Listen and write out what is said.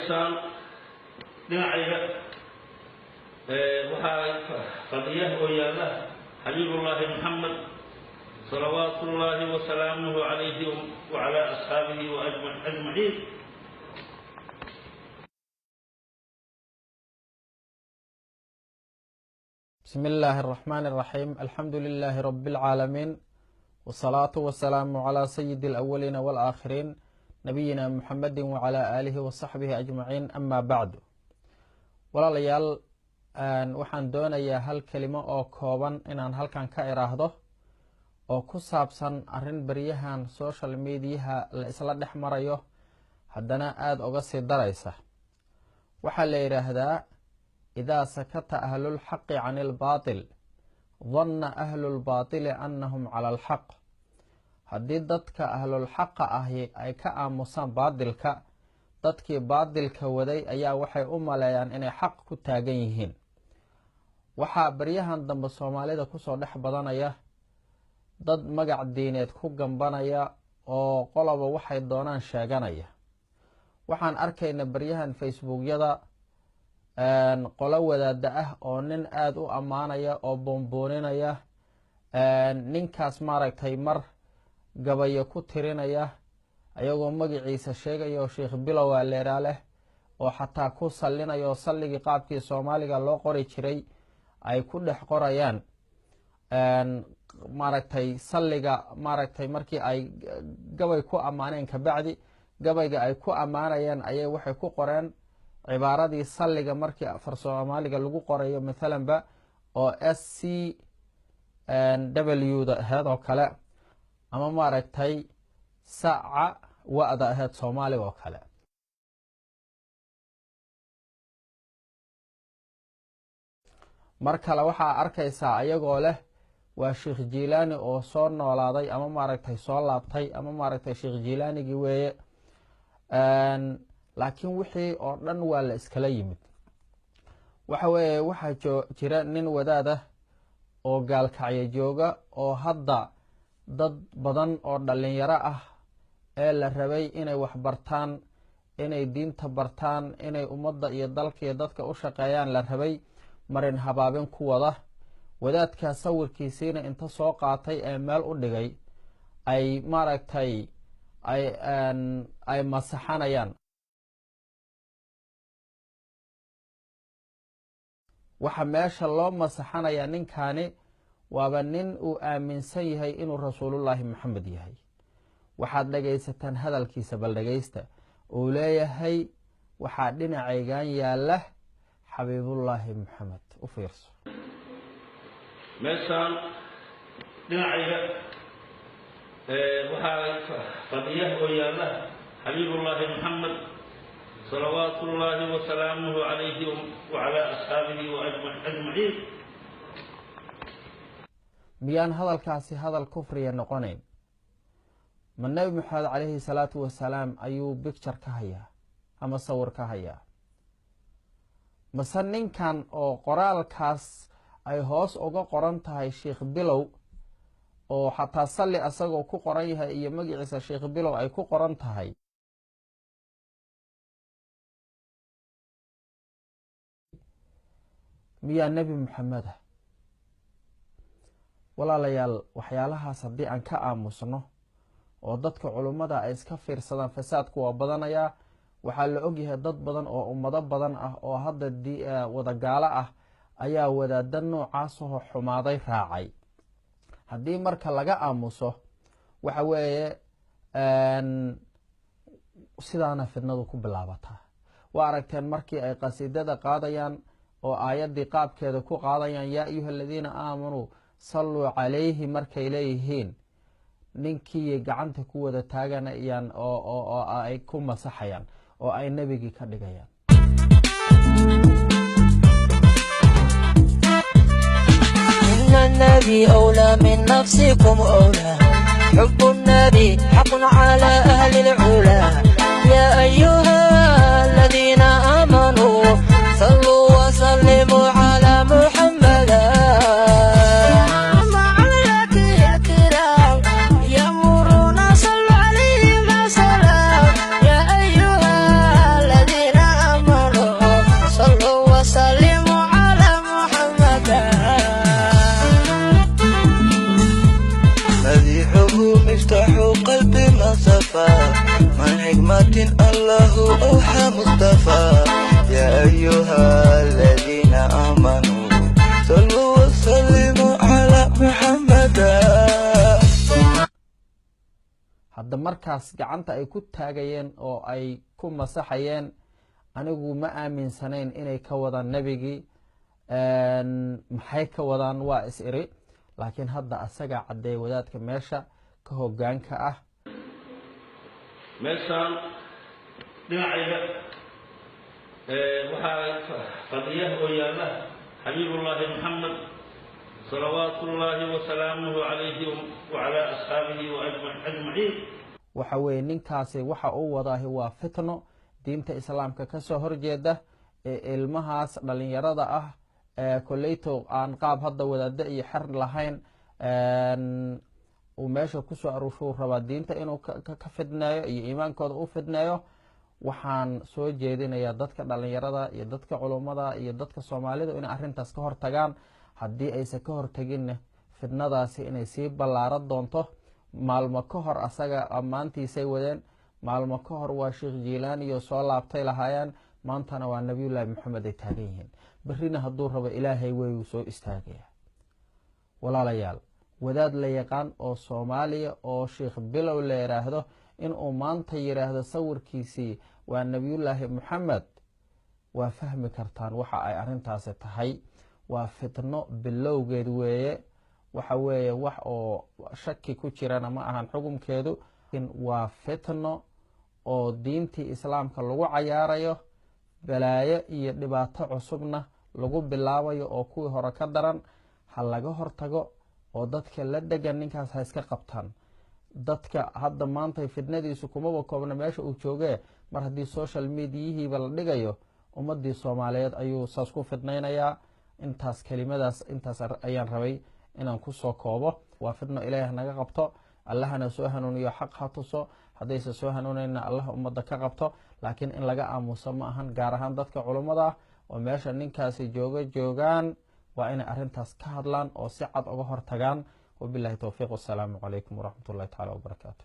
سال دنعيها وحا قضيه ويانا حبيب الله محمد صلوات الله وسلامه عليه وعلى أصحابه أجمعين. بسم الله الرحمن الرحيم. الحمد لله رب العالمين، والصلاة والسلام على سيد الأولين والآخرين نبينا محمد وعلى آله وصحبه أجمعين. أما بعد، walaalayaal waxaan doonayaa hal kelimo oo kooban inaan halkan ka iraahdo oo ku saabsan arrin baryahan social mediaha la isla dhex marayo haddana aada uga sii daraysa. waxaa la yidhaahdaa idaa sakata ahlulxaqi can ilbaatil danna ahlulbaatili annahum cala alxaq. haddii dadka ahlulxaqa ahi ay ka aamusaan baadilka, dadkii baadilka waday ayaa waxay u maleeyaan inay xaq ku taagan yihiin. waxaa baryahan dambe soomaalida kusoo dhex badanaya dad magac diineed ku gambanaya oo qoloba waxay doonaan sheeganaya. waxaan arkayna baryahan facebookyada qolo wadaada ah oo nin aada u ammaanaya oo boonbooninaya, ninkaas maaragtay mar gabayo ku tirinaya ayagoo magaciisa sheegaya oo sheekh bilow leeraa leh oo xataa ku sallinaya oo salligii qaabkii soomaaliga loo qori jiray ay ku dhex qorayaan. maaragtay salliga maaragtay markii ay gabay ku ammaaneen kabacdi gabayga ay ku ammaanayaan ayay waxay ku qoreen cibaaradii salliga markii afar soomaaliga lagu qorayo mathalanba oo SCW da aheyd oo kale, ama maaragtay saca wa-da aheyd soomaaliga oo kale. mar kale waxaa arkaysaa ayagoo leh waa sheekh jilaani oo soo noolaaday ama maaragtay soo laabtay ama maaragtay sheekh jilaanigii weeye. laakiin wixii oo dhan waa la iskala yimid. waxa weeye waxaa jira nin wadaad ah oo gaalkacyo jooga oo hadda dad badan oo dhalinyaro ah ee la rabay inay wax bartaan, inay diinta bartaan, inay ummadda iyo dalka iyo dadka u shaqeeyaan la rabay, marin habaabin ku wada. wadaadkaa sawirkiisiina inta soo qaatay ee meel u dhigay ay maaragtay ay masaxanayaan. waxa meesha loo masaxanayaa ninkaani waaba nin uu aaminsan yahay inuu rasuulullaahi maxamed yahay. waxaad dhagaysataan hadalkiisa, bal dhagaysta. uu leeyahay waxaa dhinacaygan yaalla xabiibullaahi maxamed. u fiirso. meeshaan dhinacayga waxaa qadiya ويانا حبيب الله محمد صلوات الله وسلامه عليه وعلى أصحابه أجمعين. miyaan hadalkaasi hadal kufriya noqonayn? ma nebi maxamed calayhi salaatu wasalaam ayuu bicture ka hayaa ama sawir ka hayaa? mase ninkan oo qoraalkaas ay hoos uga qoran tahay sheekh bilow oo xataa salli asagoo ku qoran yahay iyo magaciisa sheekh bilow ay ku qoran tahay, miyaa nebi maxamed ah? walaalayaal, waxyaalahaas haddii aan ka aamusno oo dadka culummada ay iska fiirsadaan, fasaadku waa badanayaa. waxaa la ogyahay dad badan oo ummado badan ah oo hadda wadagaalo ah ayaa wadaada noocaasoo xumaaday raacay. haddii marka laga aamuso waxa weeye sidaana fidnadu ku bilaabataa. waa aragteen markii ay qasiidada qaadayaan oo aayaddii qaabkeeda ku qaadayaan yaa ayuha aladiina aamanuu salluu calayhi markay leeyihiin, ninkii gacanta ku wada taaganayaan oo ay ku masaxayaan oo ay nebigii ka dhigayaan. إن النبي أولى من نفسكم أولى، حب النبي حق على أهل العلا. يا أيها الذين آمنوا صلوا وسلموا على محمد. يأمرون صلوا عليه ما سلام. يا أيها الذين المصطفى يا أيها الذين آمنوا صلوا وسلموا على محمد. hadda markaas gacanta ay ku taagayeen oo ay ku masaxayeen anigu ma aaminsanayn inay ka wadaan nebigii maxay ka wadaan waa is iri laakiin hadda asaga caddeey wadaadka meesha ka hoggaanka ah meeshaan dhinacayga waxaa fadhiya oo yaalla xabiibullaahi maxamed salawaatullaahi wasalaamuhu calayhi wacalaa asxaabihi waajmaciin waxa weeye ninkaasi waxa uu wadaahi waa fitno diinta islaamka ka soo horjeeda ee ilmahaas dhalinyarada ah koleyto aan qaab hadda wadaada iyo xer lahayn uu meesha kusoo aruushuu rabaa diinta inuu ka fidneeyo iyo iimaankooda u fidneeyo waxaan soo jeedinayaa dadka dhalinyarada iyo dadka culummada iyo dadka soomaalida inay arrintaas ka hortagaan haddii aysan ka hortaginna fidnadaasi inay sii ballaaran doonto maalmo ka hor asaga ammaantiisay wadeen maalmo ka hor waa sheekh jiilaaniyo soo laabtay lahaayeen maantana waa nabiyullaahi maxamed ay taagan yihiin berrina hadduu rabo ilaahay weyuu soo istaagaya walaalayaal wadaad la yaqaan oo soomaaliya oo sheekh bilow la yidhaahdo inuu maanta yidhaahdo sawirkiisii waa nabiyullaahi maxamed waa fahmi kartaan waxa ay arrintaasi tahay waa fitno bilowgeed weeye waxa weeye wax oo shaki ku jirana ma ahan xukumkeedu waa fitno oo diintii islaamka lagu cayaarayo balaayo iyo dhibaato cusubna lagu bilaabayo oo kuwii hore ka daran ha laga hortago oo dadka la degan ninkaas ha iska qabtaan dadka hadda maanta fitnadiisu kumaba koobna meesha uu joogee mar haddii social mediyihiiba la dhigayo ummadii soomaaliyeed ayuu saas ku fidnaynayaa intaas kelimadaas intaas ayaan rabay inaan kusoo koobo waa fidno ilaahi naga qabto allahana soo hanuuniyo xaq ha tuso haddayse soo hanuunayna allah ummadda ka qabto laakiin in laga aamuso ma ahan gaar ahaan dadka culummada ah oo meesha ninkaasi joogaan waa inay arrintaas ka hadlaan oo si cad uga hortagaan wabillahi towfiiq wassalaamu calaykum waraxmatullahi tacaala wabarakaatu